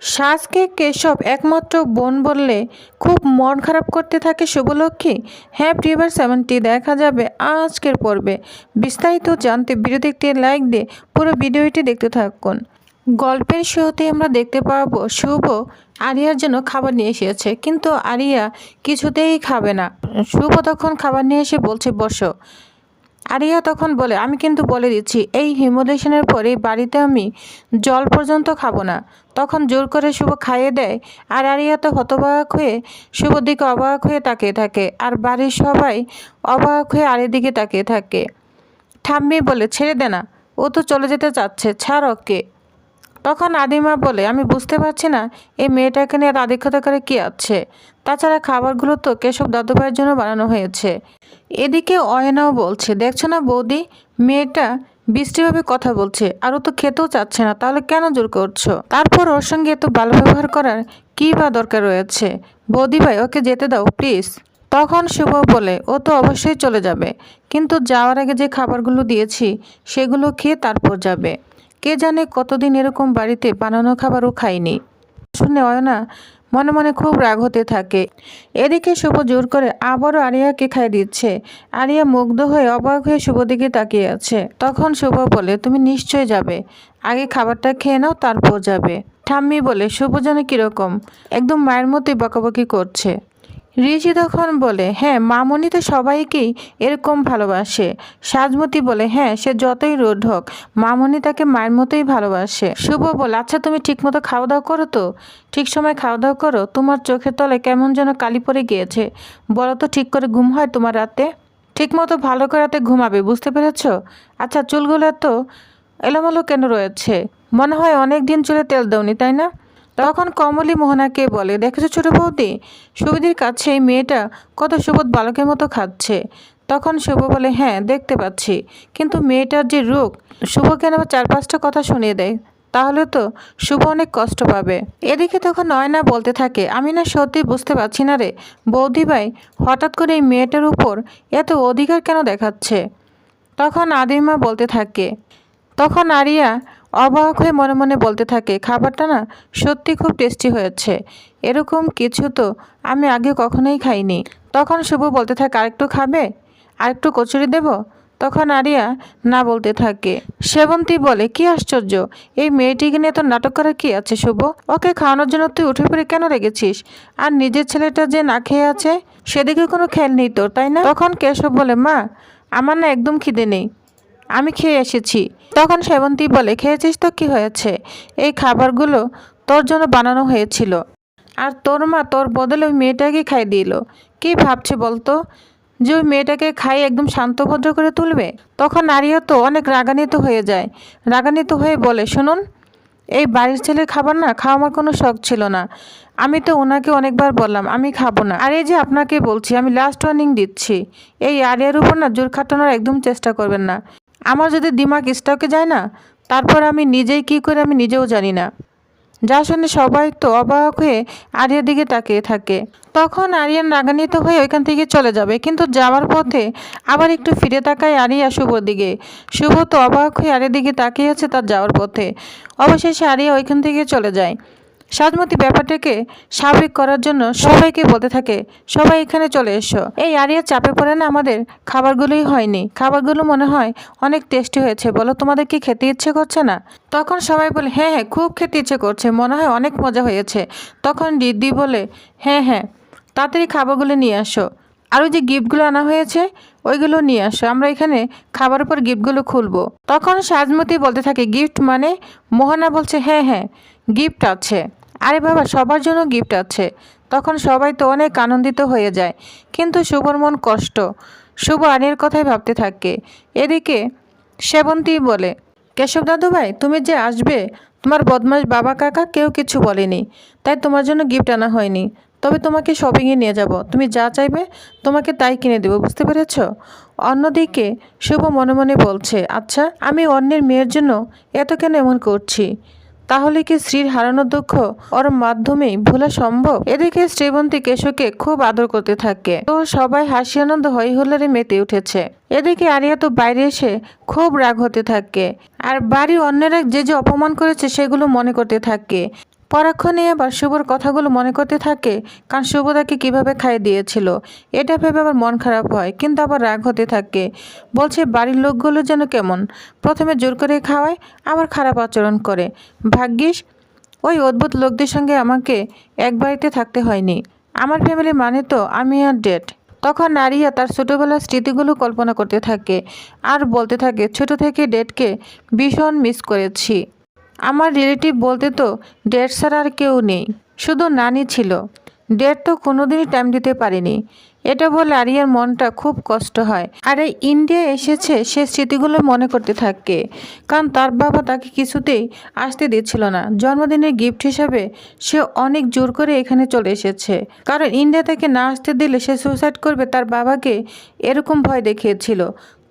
সাজকে কেশব একমাত্র বোন বললে খুব মন খারাপ করতে থাকে শুভলক্ষ্মী। হ্যাঁ প্রিয়বার 70 দেখা যাবে আজকের পর্বে। বিস্তারিত জানতে ভিডিওতে একটি লাইক দিয়ে পুরো ভিডিওটি দেখতে থাকুন। গল্পের শুরুতে আমরা দেখতে পাবো শুভ আরিয়ার জন্য খাবার নিয়ে এসেছে, কিন্তু আরিয়া কিছুতেই খাবে না। শুভ তখন খাবার নিয়ে এসে বলছে বসো। আরিয়া তখন বলে আমি কিন্তু বলে দিচ্ছি এই হিমোলেশনের পরে বাড়িতে আমি জল পর্যন্ত খাবো না। তখন জোর করে শুভ খাইয়ে দেয়, আর আরিয়া তো হতবাক হয়ে শুভর দিকে অবাক হয়ে তাকিয়ে থাকে, আর বাড়ির সবাই অবাক হয়ে আরিয়ার দিকে তাকিয়ে থাকে। ঠাম্মি বলে ছেড়ে দে না, ও তো চলে যেতে চাচ্ছে, ছাড় ওকে। তখন আদিমা বলে আমি বুঝতে পারছি না এই মেয়েটাকে নিয়ে এত আধিক্যতা করে কী আছে। তাছাড়া খাবারগুলো তো কেশব দাদুভাইয়ের জন্য বানানো হয়েছে। এদিকে অয়নাও বলছে দেখছো না বৌদি, মেয়েটা বৃষ্টিভাবে কথা বলছে আর ও তো খেতেও চাচ্ছে না, তাহলে কেন জোর করছো? তারপর ওর সঙ্গে এত ভালো ব্যবহার করার কী বা দরকার রয়েছে? বৌদি ভাই ওকে যেতে দাও প্লিজ। তখন শুভ বলে ও তো অবশ্যই চলে যাবে, কিন্তু যাওয়ার আগে যে খাবারগুলো দিয়েছি সেগুলো খেয়ে তারপর যাবে। কে জানে কতদিন এরকম বাড়িতে বানানো খাবারও খাইনি। শুনে অয়না মনে মনে খুব রাগ হতে থাকে। এদিকে শুভ জোর করে আবারও আরিয়াকে খাইয়ে দিচ্ছে। আরিয়া মুগ্ধ হয়ে অবাক হয়ে শুভ দিকে তাকিয়ে আছে। তখন শুভ বলে তুমি নিশ্চয় যাবে, আগে খাবারটা খেয়ে নাও তারপর যাবে। ঠাম্মি বলে শুভ যেন কিরকম একদম মায়ের মতোই বকাবকি করছে। ঋষি তখন বলে হ্যাঁ মামনি তো সবাইকেই এরকম ভালোবাসে। সাজমতি বলে হ্যাঁ সে যতই রোড হোক মামনি তাকে মায়ের মতোই ভালোবাসে। শুভ বলে আচ্ছা তুমি ঠিকমতো খাওয়া দাওয়া করো তো, ঠিক সময় খাওয়া দাওয়া করো, তোমার চোখের তলে কেমন যেন কালি পড়ে গিয়েছে, বলো তো ঠিক করে ঘুম হয় তোমার রাতে? ঠিকমতো ভালো করে রাতে ঘুমাবে, বুঝতে পেরেছ? আচ্ছা চুলগুলো এত এলোমেলো কেন রয়েছে? মনে হয় অনেক দিন চুলে তেল দাওনি তাই না? তখন কমলি মোহনাকে বলে দেখেছো ছোট বৌদি, সুবিধির কাছে এই মেয়েটা কত সুবোধ বালকের মতো খাচ্ছে। তখন শুভ বলে হ্যাঁ দেখতে পাচ্ছি, কিন্তু মেয়েটার যে রূপ, শুভ কেন আবার 4-5টা কথা শুনিয়ে দেয়, তাহলে তো শুভ অনেক কষ্ট পাবে। এদিকে তখন নয়না বলতে থাকে আমি না সত্যি বুঝতে পারছি না রে বৌদি ভাই, হঠাৎ করে এই মেয়েটার উপর এত অধিকার কেন দেখাচ্ছে। তখন আদিমা বলতে থাকে। তখন আরিয়া অবাক হয়ে মনে মনে বলতে থাকে খাবারটা না সত্যি খুব টেস্টি হয়েছে, এরকম কিছু তো আমি আগে কখনোই খাইনি। তখন শুভ বলতে থাকে আরেকটু খাবে, আরেকটু কচুরি দেব? তখন আরিয়া না বলতে থাকে। সেবন্তী বলে কি আশ্চর্য, এই মেয়েটিকে নিয়ে তো নাটক করার কি আছে শুভ, ওকে খাওয়ানোর জন্য তুই উঠে পড়ে কেন রেগেছিস? আর নিজের ছেলেটা যে না খেয়ে আছে সেদিকে কোনো খেয়াল নেই তোর, তাই না? তখন কেশব বলে মা আমার না একদম খিদে নেই, আমি খেয়ে এসেছি। তখন সেবন্তী বলে খেয়েছিস তো কি হয়েছে, এই খাবারগুলো তোর জন্য বানানো হয়েছিল, আর তোর মা তোর বদলে ওই মেয়েটাকে খাই দিল। কি ভাবছে বলতো যে ওই মেয়েটাকে খাই একদম শান্তভদ্র করে তুলবে? তখন আরিয়া তো অনেক রাগান্বিত হয়ে যায়। রাগান্বিত হয়ে বলে শুনুন, এই বাড়ির ছেলের খাবার না খাওয়া আমার কোনো শখ ছিল না, আমি তো ওনাকে অনেকবার বললাম আমি খাবো না। আর এই যে আপনাকে বলছি, আমি লাস্ট ওয়ার্নিং দিচ্ছি, এই আরিয়ার উপর না জোর খাটানোর একদম চেষ্টা করবেন না। আমার যদি দিমাগ স্টকে যায় না, তারপর আমি নিজেই কী করে আমি নিজেও জানি না। যা শুনে সবাই তো অবাক হয়ে আরিয়ার দিকে তাকিয়ে থাকে। তখন আরিয়ান রাগান্বিত হয়ে ওইখান থেকে চলে যাবে, কিন্তু যাওয়ার পথে আবার একটু ফিরে তাকায় আরিয়া শুভর দিকে। শুভ তো অবাক হয়ে আরিয়ার দিকে তাকিয়ে আছে তার যাওয়ার পথে। অবশেষে আরিয়া ওইখান থেকে চলে যায়। সাজমতি ব্যাপারটাকে স্বাভাবিক করার জন্য সবাইকে বলতে থাকে সবাই এখানে চলে এসো। এই আরিয়া চাপে পড়ে না, আমাদের খাবারগুলোই হয়নি, খাবারগুলো মনে হয় অনেক টেস্টি হয়েছে, বলো তোমাদের কি খেতে ইচ্ছে করছে না? তখন সবাই বলে হ্যাঁ হ্যাঁ খুব খেতে ইচ্ছে করছে, মনে হয় অনেক মজা হয়েছে। তখন দিদি বলে হ্যাঁ হ্যাঁ তাড়াতাড়ি খাবারগুলো নিয়ে আসো, আর ওই যে গিফটগুলো আনা হয়েছে ওইগুলো নিয়ে আসো, আমরা এখানে খাবার উপর গিফটগুলো খুলবো। তখন সাজমতি বলতে থাকে গিফট মানে? মোহনা বলছে হ্যাঁ হ্যাঁ গিফট আছে, আরে বাবা সবার জন্য গিফট আছে। তখন সবাই তো অনেক আনন্দিত হয়ে যায়, কিন্তু শুভর মন কষ্ট। শুভ আরিয়ার কথাই ভাবতে থাকে। এদিকে সেবন্তী বলে কেশব দাদু ভাই তুমি যে আসবে, তোমার বদমাশ বাবা কাকা কেউ কিছু বলেনি, তাই তোমার জন্য গিফট আনা হয়নি, তবে তোমাকে শপিংয়ে নিয়ে যাব, তুমি যা চাইবে তোমাকে তাই কিনে দেবো, বুঝতে পেরেছ? অন্যদিকে শুভ মনে মনে বলছে আচ্ছা আমি অন্যের মেয়ের জন্য এত কেন এমন করছি, তাহলে কি স্ত্রীর হারানোর দুঃখ ওর মাধ্যমেই ভোলা সম্ভব? এদিকে শ্রীবন্তী কেশকে খুব আদর করতে থাকে, তো সবাই হাসি আনন্দ হই হুল্লোড়ে মেতে উঠেছে। এদিকে আরিয়া তো বাইরে এসে খুব রাগ হতে থাকে, আর বাড়ি অন্যেরা যে যে অপমান করেছে সেগুলো মনে করতে থাকে। পরক্ষণে আবার শুভর কথাগুলো মনে করতে থাকে, কারণ শুভ তাকে কীভাবে খাইয়ে দিয়েছিল। এটা ভেবে আবার মন খারাপ হয়, কিন্তু আবার রাগ হতে থাকে। বলছে বাড়ির লোকগুলো যেন কেমন, প্রথমে জোর করে খাওয়ায়, আবার খারাপ আচরণ করে। ভাগ্যিস ওই অদ্ভুত লোকদের সঙ্গে আমাকে এক বাড়িতে থাকতে হয়নি। আমার ফ্যামিলি মানে তো আমি আর ডেট। তখন নারিয়া তার ছোটোবেলার স্মৃতিগুলো কল্পনা করতে থাকে আর বলতে থাকে, ছোট থেকে ডেটকে ভীষণ মিস করেছি। আমার রিলেটিভ বলতে তো ডেট ছাড়া আর কেউ নেই, শুধু নানি ছিল। ডেট তো কোনোদিনই টাইম দিতে পারিনি। এটা বলে আরিয়ার মনটা খুব কষ্ট হয়। আর এই ইন্ডিয়া এসেছে সে স্মৃতিগুলো মনে করতে থাকে, কারণ তার বাবা তাকে কিছুতেই আসতে দিচ্ছিল না। জন্মদিনের গিফট হিসাবে সে অনেক জোর করে এখানে চলে এসেছে, কারণ ইন্ডিয়া থেকে না আসতে দিলে সে সুসাইড করবে, তার বাবাকে এরকম ভয় দেখিয়েছিল।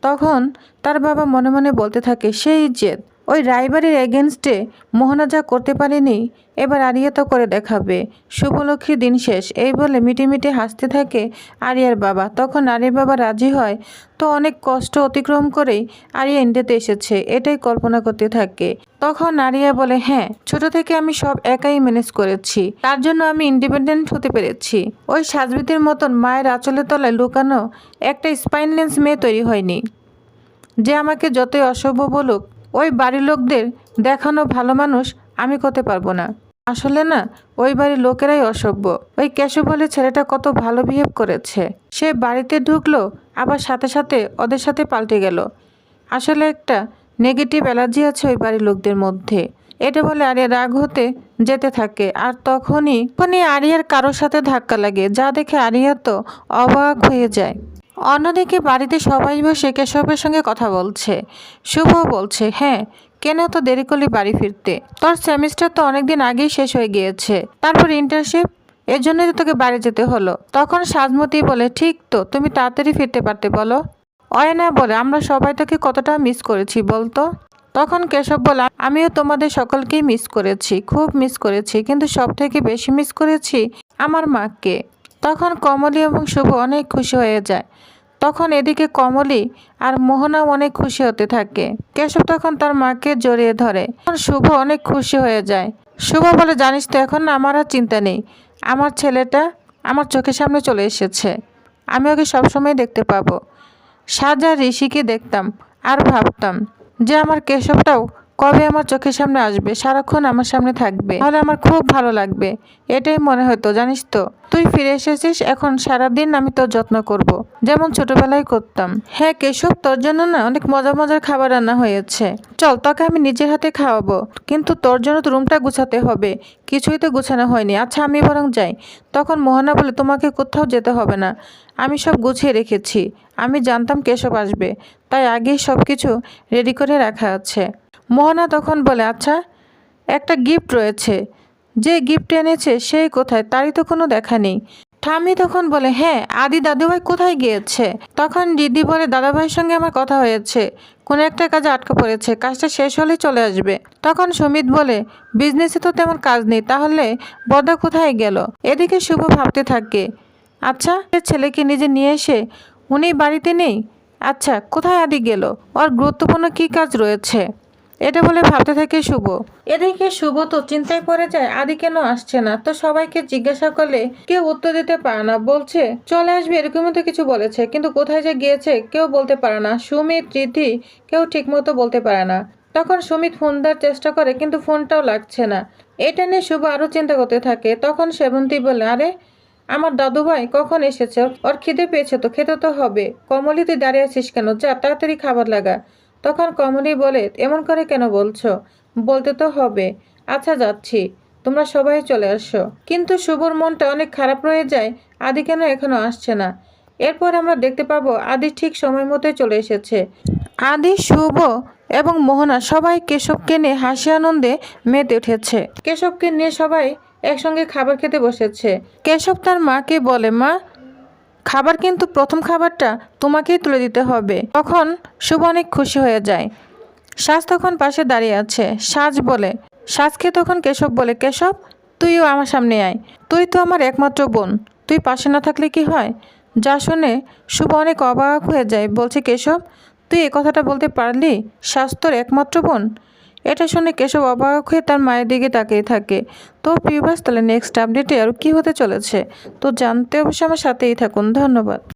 তখন তার বাবা মনে মনে বলতে থাকে, সেই জেদ, ওই রাইবারের এগেনস্টে মোহনা যা করতে পারেনি, এবার আরিয়া তো করে দেখাবে। শুভলক্ষ্মীর দিন শেষ, এই বলে মিটি মিটি হাসতে থাকে আরিয়ার বাবা। তখন আরিয়ার বাবা রাজি হয়, তো অনেক কষ্ট অতিক্রম করেই আরিয়া ইন্ডিয়াতে এসেছে এটাই কল্পনা করতে থাকে। তখন আরিয়া বলে, হ্যাঁ, ছোট থেকে আমি সব একাই ম্যানেজ করেছি, তার জন্য আমি ইন্ডিপেন্ডেন্ট হতে পেরেছি। ওই সাজবিতির মতন মায়ের আঁচলের তলায় লুকানো একটা স্পাইনলেস মেয়ে তৈরি হয়নি, যে আমাকে যতই অসভ্য বলুক, ওই বাড়ির লোকদের দেখানো ভালো মানুষ আমি করতে পারবো না। আসলে না, ওই বাড়ির লোকেরাই অসভ্য। ওই কেশব বলে ছেলেটা কত ভালো বিহেভ করেছে, সে বাড়িতে ঢুকলো আবার সাথে সাথে ওদের সাথে পাল্টে গেল। আসলে একটা নেগেটিভ অ্যালার্জি আছে ওই বাড়ির লোকদের মধ্যে। এটা বলে আরিয়া রাগ হতে যেতে থাকে, আর তখনই আরিয়ার কারোর সাথে ধাক্কা লাগে, যা দেখে আরিয়া তো অবাক হয়ে যায়। অন্যদিকে বাড়িতে সবাই বসে কেশবের সঙ্গে কথা বলছে। শুভ বলছে, হ্যাঁ, কেন তো দেরি করলি বাড়ি ফিরতে? তোর সেমিস্টার তো অনেকদিন আগেই শেষ হয়ে গিয়েছে, তারপর ইন্টার্নশিপ, এর জন্যই তো তোকে বাড়ি যেতে হলো। তখন সাজমতি বলে, ঠিক তো, তুমি তাড়াতাড়ি ফিরতে পারতে বলো। অয়না বলে, আমরা সবাই তোকে কতটা মিস করেছি বলতো। তখন কেশব বলে, আমিও তোমাদের সকলকেই মিস করেছি, খুব মিস করেছি, কিন্তু সব থেকে বেশি মিস করেছি আমার মাকে। তখন কমলি এবং শুভ অনেক খুশি হয়ে যায়। তখন এদিকে কমলি আর মোহনাও অনেক খুশি হতে থাকে। কেশব তখন তার মাকে জড়িয়ে ধরে, তখন শুভ অনেক খুশি হয়ে যায়। শুভ বলে, জানিস তো, এখন আমার আর চিন্তা নেই। আমার ছেলেটা আমার চোখের সামনে চলে এসেছে, আমি ওকে সবসময় দেখতে পাবো। সাজ আর ঋষিকে দেখতাম আর ভাবতাম যে আমার কেশবটাও কবে আমার চোখের সামনে আসবে, সারাক্ষণ আমার সামনে থাকবে, তাহলে আমার খুব ভালো লাগবে। এটাই মনে হতো, জানিস তো, তুই ফিরে এসেছিস, এখন সারাদিন আমি তোর যত্ন করব, যেমন ছোটবেলায় করতাম। হ্যাঁ কেশব, তোর জন্য না অনেক মজার মজার খাবার রান্না হয়েছে, চল তোকে আমি নিজের হাতে খাওয়াবো, কিন্তু তোর জন্য তো রুমটা গুছাতে হবে, কিছুই তো গুছানো হয়নি। আচ্ছা আমি বরং যাই। তখন মোহনা বলে, তোমাকে কোথাও যেতে হবে না, আমি সব গুছিয়ে রেখেছি। আমি জানতাম কেশব আসবে, তাই আগেই সব কিছু রেডি করে রাখা আছে। মোহনা তখন বলে, আচ্ছা, একটা গিফট রয়েছে, যে গিফট এনেছে সেই কোথায়, তারই তো কোনো দেখা নেই। ঠাম্মি তখন বলে, হ্যাঁ, আদি দাদুভাই কোথায় গিয়েছে? তখন দিদি বলে, দাদাভাইয়ের সঙ্গে আমার কথা হয়েছে, কোনো একটা কাজে আটকা পড়েছে, কাজটা শেষ হলেই চলে আসবে। তখন সুমিত বলে, বিজনেসে তো তেমন কাজ নেই, তাহলে বড়দা কোথায় গেল? এদিকে শুভ ভাবতে থাকে, আচ্ছা, ছেলেকে নিজে নিয়ে এসে উনি বাড়িতে নেই, আচ্ছা কোথায় আদি গেল, ওর গুরুত্বপূর্ণ কী কাজ রয়েছে, এটা বলে ভাবতে থাকে শুভ। এদিকে শুভ তো চিন্তায় পড়ে যায়, আদি কেন আসছে না। তো সবাইকে জিজ্ঞাসা করলে কেউ উত্তর দিতে পারে না, বলছে চলে আসবে এরকমই তো কিছু বলেছে, কিন্তু কোথায় যে গিয়েছে কেউ বলতে পারে না। সুমিত, রিদ্ধি কেউ ঠিকমতো বলতে পারে না। তখন সুমিত ফোন দেওয়ার চেষ্টা করে, কিন্তু ফোনটাও লাগছে না। এটা নিয়ে শুভ আরও চিন্তা করতে থাকে। তখন সেবন্তী বলে, আরে আমার দাদুভাই কখন এসেছে, ওর খিদে পেয়েছে তো, খেতে তো হবে। কমলি, তুই দাঁড়িয়ে আছিস কেন, যা তাড়াতাড়ি খাবার লাগা। তখন কমলি বলে, এমন করে কেন বলছো, বলতে তো হবে। আচ্ছা যাচ্ছি, তোমরা সবাই চলে আসো। কিন্তু শুভর মনটা অনেক খারাপ রয়ে যায়, আদি কেন এখনো আসছে না। এরপর আমরা দেখতে পাবো আদি ঠিক সময় মতোই চলে এসেছে। আদি, শুভ এবং মোহনা সবাই কেশবকে নিয়ে হাসি আনন্দে মেতে উঠেছে। কেশবকে নিয়ে সবাই একসঙ্গে খাবার খেতে বসেছে। কেশব তার মাকে বলে, মা, খাবার কিন্তু প্রথম খাবারটা তোমাকেই তুলে দিতে হবে। তখন শুভ অনেক খুশি হয়ে যায়। সাজ তখন পাশে দাঁড়িয়ে আছে। সাজ বলে, সাজকে তখন কেশব বলে, কেশব, তুইও আমার সামনে আয়, তুই তো আমার একমাত্র বোন, তুই পাশে না থাকলে কি হয়? যা শুনে শুভ অনেক অবাক হয়ে যায়, বলছে, কেশব, তুই এ কথাটা বলতে পারলি? সাজ তোর একমাত্র বোন? এটা শুনে কেশব অবাক হয়ে তার মায়ের দিকে তাকিয়ে থাকে। তো ভিউয়ার্স, তাহলে নেক্সট আপডেটে আর কি হতে চলেছে তো জানতে অবশ্যই আমার সাথেই থাকুন। ধন্যবাদ।